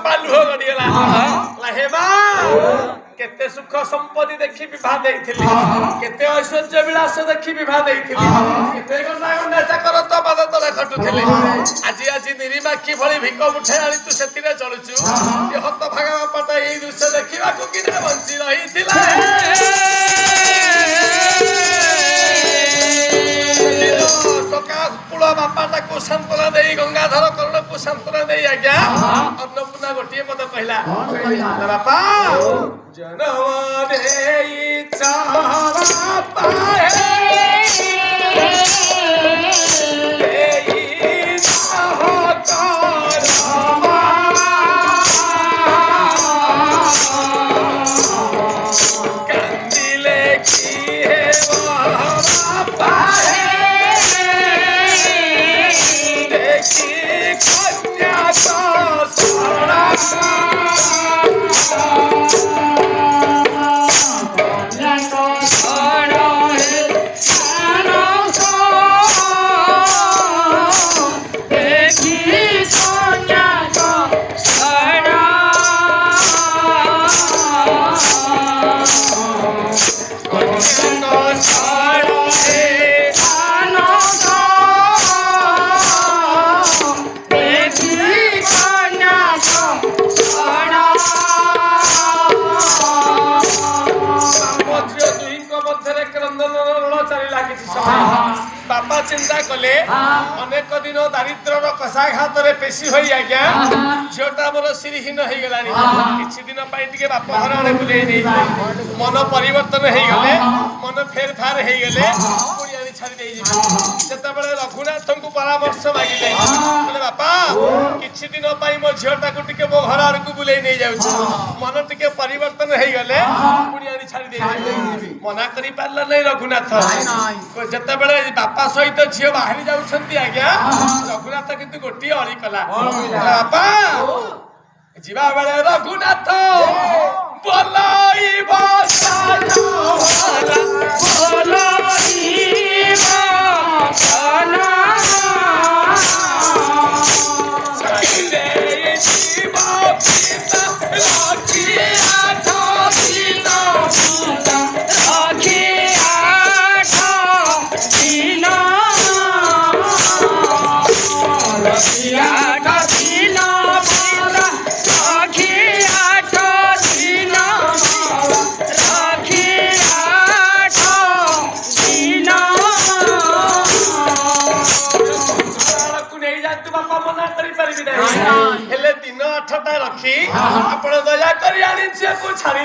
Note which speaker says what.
Speaker 1: ବାପା ଲୁହ ଗଡିଗଲା ହେ ମା କେତେ ସୁଖ ସମ୍ପତ୍ତି ଦେଖି ବିବାହ ଦେଇଥିଲି କେତେ ଐଶ୍ୱର୍ଯ୍ୟ ବିଳାସ ଦେଖି ବିବାହ ଦେଇଥିଲି କେତେ ଗଣ୍ଡା ଗଣ୍ଡା ଚାକର ତ ପାଦ ତଳେ ଖଟୁଥିଲେ ଆଜି ଆଜି ନିରିମାଖି ଭଳି ଭିକ ମୁଠେ ଆଣି ତୁ ସେଥିରେ ଚଳୁଛୁ ହତ ଭାଗା ବାପାଟା ଏଇ ଦୃଶ୍ୟ ଦେଖିବାକୁ କିନା ବଞ୍ଚି ରହିଥିଲା କୂଳ ବାପାଟାକୁ ସାନ୍ତ୍ୱନା ଦେଇ ଗଙ୍ଗାଧର କରଣକୁ ସାନ୍ତ୍ୱନା ଦେଇ ଆଜ୍ଞା ଅନ୍ନପୂର୍ଣ୍ଣା ଗୋଟିଏ ପଦ କହିଲା ବାପା ଜନମ ଦେଇଛ ବାପା କାନ୍ଦିଲେ କିଏ ବାପା बापा चिंता कले अनेक दिन दारिद्र कषाघात पेशी हो आज्ञा झीटा मोर श्रीहीन हो गला कि दिन बाप घर आड़े बुले मन परिवर्तन हो गले मन फेर फार हो गले पुणी छाड़ी जिते रघुनाथ को परामर्श मागिले बोले बापा किछि दिन मो झीटा को टिके मो घर आड़ को बुले नहीं जाऊँ मन टिके परिवर्तन हो गले पुणी छाड़ी मना करी पारला नहीं रघुनाथ जिते बापा सहित झील बाहरी जाऊँगी आज्ञा रघुनाथ किंतु गोटे अड़ी कला बापा जीवा बेले रघुनाथ दिन 8टा रखी आप दया कर छाड़ी